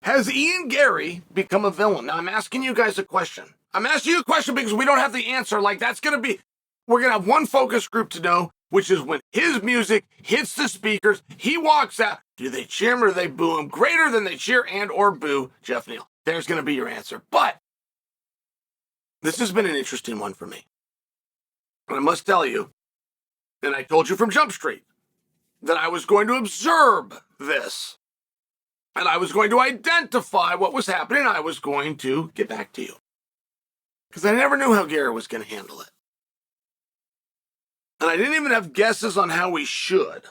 Has Ian Garry become a villain? Now, I'm asking you guys a question. I'm asking you a question because we don't have the answer. Like, that's going to be, we're going to have one focus group to know, which is when his music hits the speakers, he walks out. Do they cheer him or do they boo him? Greater than they cheer and or boo Jeff Neal. There's going to be your answer. But this has been an interesting one for me. And I must tell you, and I told you from Jump Street, that I was going to observe this. And I was going to identify what was happening. I was going to get back to you. Because I never knew how Garry was going to handle it. And I didn't even have guesses on how he should.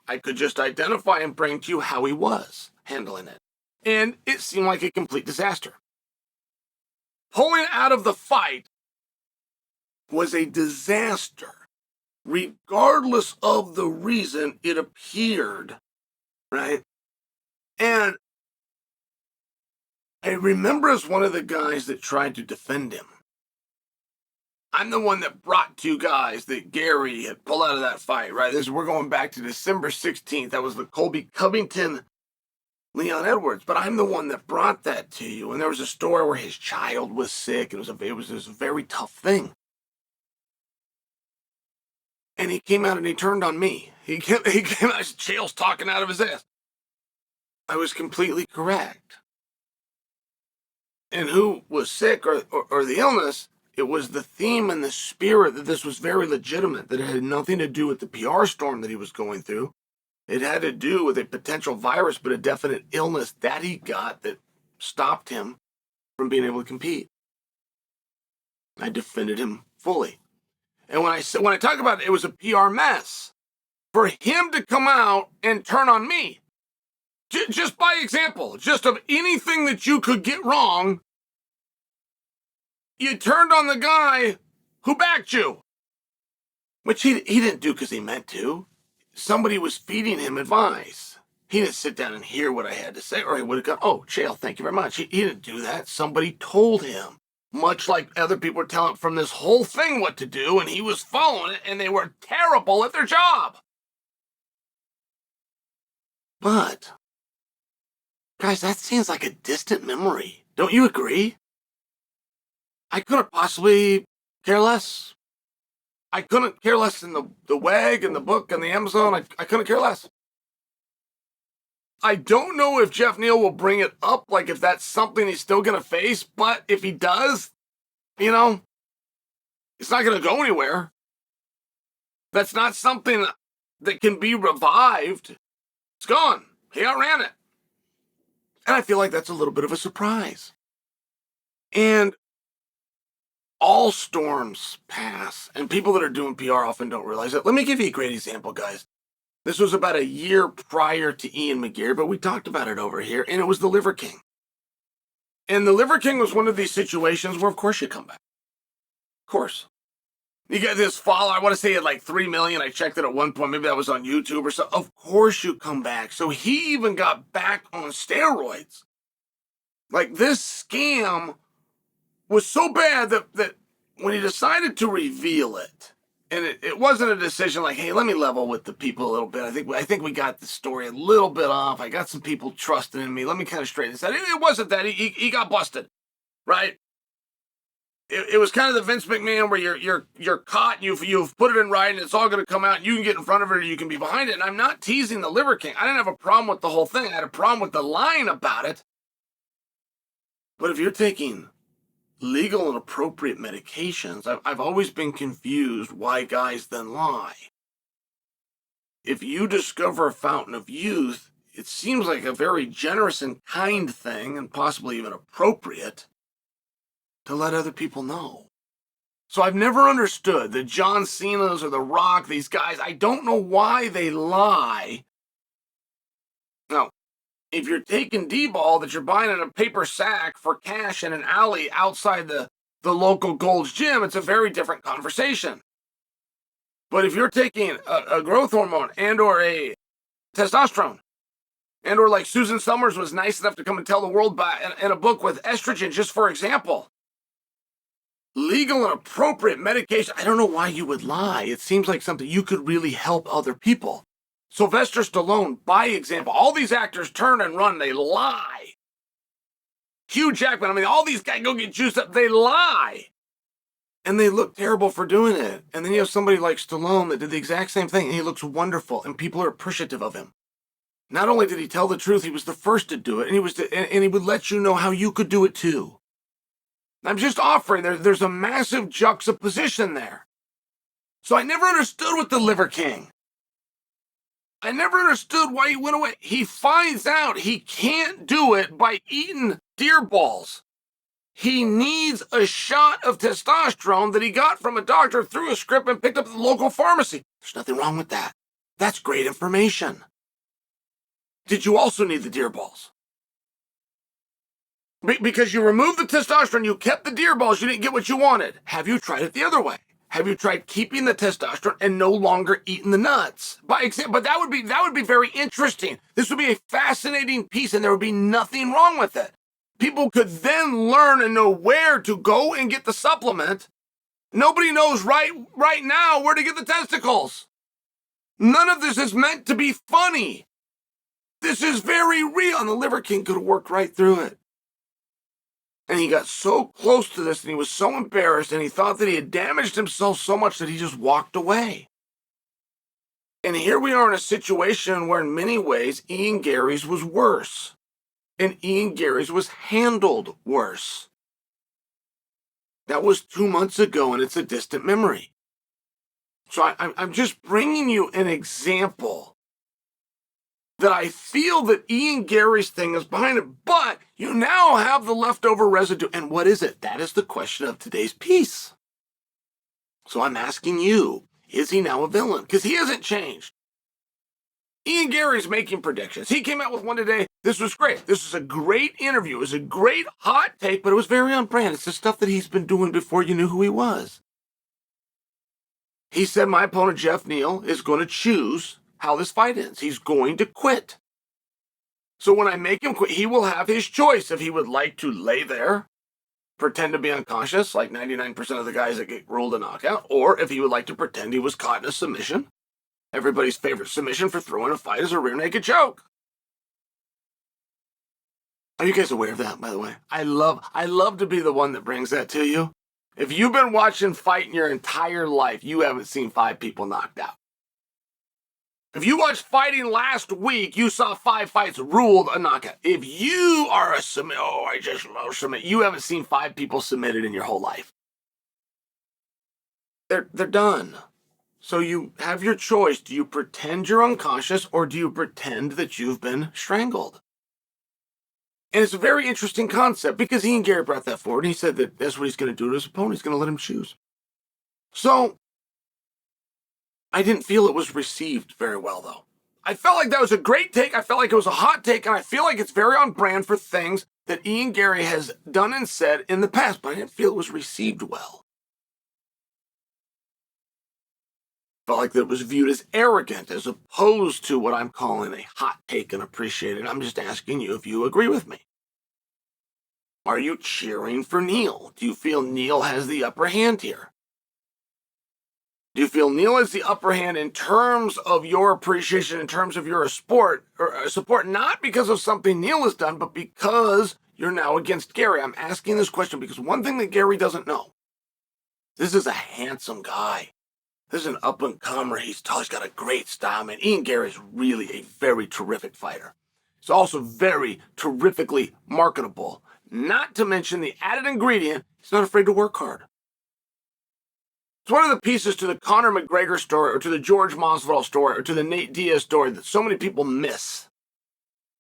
I could just identify and bring to you how he was handling it. And it seemed like a complete disaster. Pulling out of the fight was a disaster, regardless of the reason it appeared, right? And I remember as one of the guys that tried to defend him. I'm the one that brought two guys that Garry had pulled out of that fight, right? We're going back to December 16th. That was the Colby Covington, Leon Edwards. But I'm the one that brought that to you. And there was a story where his child was sick. It was a very tough thing. And he came out and he turned on me. He came out, Chael's talking out of his ass. I was completely correct. And who was sick or the illness, it was the theme and the spirit that this was very legitimate, that it had nothing to do with the PR storm that he was going through. It had to do with a potential virus, but a definite illness that he got that stopped him from being able to compete. I defended him fully. And when I talk about it, it was a PR mess. For him to come out and turn on me, just by example, just of anything that you could get wrong, you turned on the guy who backed you. Which he didn't do because he meant to. Somebody was feeding him advice. He didn't sit down and hear what I had to say, or he would have gone, oh, Chael, thank you very much. He didn't do that. Somebody told him. Much like other people were telling from this whole thing what to do, and he was following it, and they were terrible at their job. But, guys, that seems like a distant memory. Don't you agree? I couldn't possibly care less. I couldn't care less in the WAG and the book and the Amazon. I couldn't care less. I don't know if Jeff Neal will bring it up, like if that's something he's still going to face, but if he does, you know, it's not going to go anywhere. That's not something that can be revived. It's gone. He outran it. And I feel like that's a little bit of a surprise. And all storms pass, and people that are doing PR often don't realize it. Let me give you a great example, guys. This was about a year prior to Ian Garry, but we talked about it over here, and it was the Liver King. And the Liver King was one of these situations where, of course, you come back. Of course. You get this follow, I want to say at like 3 million. I checked it at one point. Maybe that was on YouTube or so. Of course you come back. So he even got back on steroids. Like, this scam was so bad that when he decided to reveal it, and it wasn't a decision like, hey, let me level with the people a little bit. I think we got the story a little bit off. I got some people trusting in me. Let me kind of straighten this out. It wasn't that. He got busted, right? It was kind of the Vince McMahon where you're caught, you've put it in writing, it's all going to come out, and you can get in front of it or you can be behind it. And I'm not teasing the Liver King. I didn't have a problem with the whole thing. I had a problem with the lying about it. But if you're taking legal and appropriate medications, I've always been confused why guys then lie. If you discover a fountain of youth, it seems like a very generous and kind thing, and possibly even appropriate, to let other people know. So I've never understood the John Cena's or the Rock, these guys, I don't know why they lie. Now, if you're taking D-ball that you're buying in a paper sack for cash in an alley outside the local Gold's Gym, it's a very different conversation. But if you're taking a growth hormone and or a testosterone, and or like Susan Summers was nice enough to come and tell the world in a book with estrogen, just for example, legal and appropriate medication, I don't know why you would lie. It seems like something you could really help other people. Sylvester Stallone, by example, all these actors turn and run, they lie. Hugh Jackman. I mean, all these guys go get juiced up. They lie. And they look terrible for doing it. And then you have somebody like Stallone that did the exact same thing, and he looks wonderful, and people are appreciative of him. Not only did he tell the truth, he was the first to do it, and he would let you know how you could do it too. I'm just offering, there's a massive juxtaposition there. So I never understood with the Liver King. I never understood why he went away. He finds out he can't do it by eating deer balls. He needs a shot of testosterone that he got from a doctor through a script and picked up at the local pharmacy. There's nothing wrong with that. That's great information. Did you also need the deer balls? Because you removed the testosterone, you kept the deer balls, you didn't get what you wanted. Have you tried it the other way? Have you tried keeping the testosterone and no longer eating the nuts? But that would be very interesting. This would be a fascinating piece, and there would be nothing wrong with it. People could then learn and know where to go and get the supplement. Nobody knows right now where to get the testicles. None of this is meant to be funny. This is very real, and the Liver King could have worked right through it. And he got so close to this, and he was so embarrassed, and he thought that he had damaged himself so much that he just walked away. And here we are in a situation where in many ways Ian Garry's was worse. And Ian Garry's was handled worse. That was 2 months ago, and it's a distant memory. So I'm just bringing you an example that I feel that Ian Garry's thing is behind it, but you now have the leftover residue. And what is it? That is the question of today's piece. So I'm asking you, is he now a villain? Because he hasn't changed. Ian Garry's making predictions. He came out with one today. This was great. This was a great interview. It was a great hot take, but it was very on brand. It's the stuff that he's been doing before you knew who he was. He said, my opponent, Jeff Neal, is going to choose how this fight ends. He's going to quit. So when I make him quit, he will have his choice if he would like to lay there, pretend to be unconscious, like 99% of the guys that get ruled a knockout, or if he would like to pretend he was caught in a submission. Everybody's favorite submission for throwing a fight is a rear naked choke. Are you guys aware of that, by the way? I love to be the one that brings that to you. If you've been watching fighting your entire life, you haven't seen 5 people knocked out. If you watched fighting last week, you saw 5 fights ruled a knockout. If you are a submit, I just love submit, you haven't seen 5 people submitted in your whole life. They're done. So you have your choice. Do you pretend you're unconscious, or do you pretend that you've been strangled? And it's a very interesting concept, because Ian Garry brought that forward, and he said that that's what he's going to do to his opponent. He's going to let him choose. So I didn't feel it was received very well, though. I felt like that was a great take. I felt like it was a hot take, and I feel like it's very on brand for things that Ian Garry has done and said in the past, but I didn't feel it was received well. Felt like that it was viewed as arrogant as opposed to what I'm calling a hot take and appreciated. I'm just asking you if you agree with me. Are you cheering for Neal? Do you feel Neal has the upper hand here? Do you feel Neal has the upper hand in terms of your appreciation, in terms of your support, not because of something Neal has done, but because you're now against Garry? I'm asking this question because one thing that Garry doesn't know, this is a handsome guy. This is an up-and-comer. He's tall. He's got a great style, man. Ian Garry is really a very terrific fighter. He's also very terrifically marketable. Not to mention the added ingredient, he's not afraid to work hard. It's one of the pieces to the Conor McGregor story, or to the George Masvidal story, or to the Nate Diaz story that so many people miss.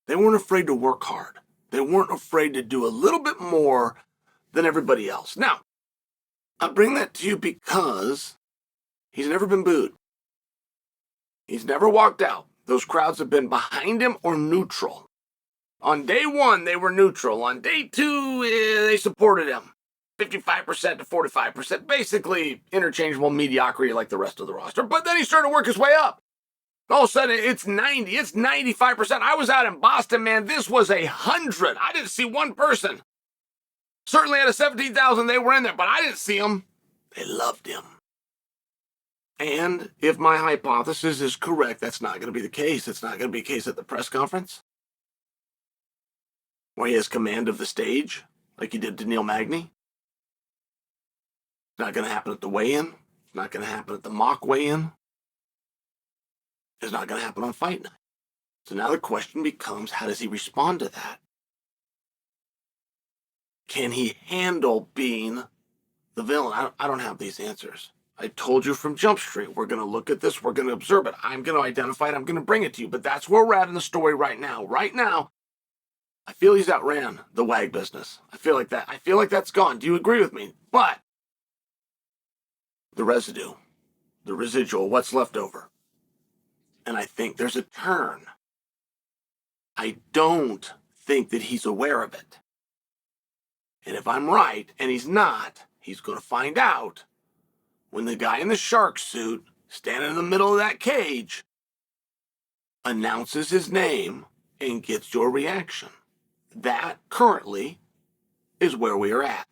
They weren't afraid to work hard. They weren't afraid to do a little bit more than everybody else. Now, I bring that to you because he's never been booed. He's never walked out. Those crowds have been behind him or neutral. On day 1, they were neutral. On day 2, they supported him. 55% to 45%, basically interchangeable mediocrity like the rest of the roster. But then he started to work his way up. All of a sudden, it's 90, it's 95%. I was out in Boston, man. This was 100. I didn't see one person. Certainly out of 17,000, they were in there, but I didn't see them. They loved him. And if my hypothesis is correct, that's not going to be the case. It's not going to be the case at the press conference. where he has command of the stage, like he did to Neil Magny. It's not going to happen at the weigh-in. It's not going to happen at the mock weigh-in. It's not going to happen on fight night. So now the question becomes, how does he respond to that? Can he handle being the villain? I don't have these answers. I told you from Jump Street, we're going to look at this, we're going to observe it. I'm going to identify it, I'm going to bring it to you. But that's where we're at in the story right now. Right now, I feel he's outran the WAG business. I feel like that. I feel like that's gone. Do you agree with me? But the residue, the residual, what's left over? And I think there's a turn. I don't think that he's aware of it. And if I'm right, and he's not, he's going to find out when the guy in the shark suit, standing in the middle of that cage, announces his name and gets your reaction. That currently is where we are at.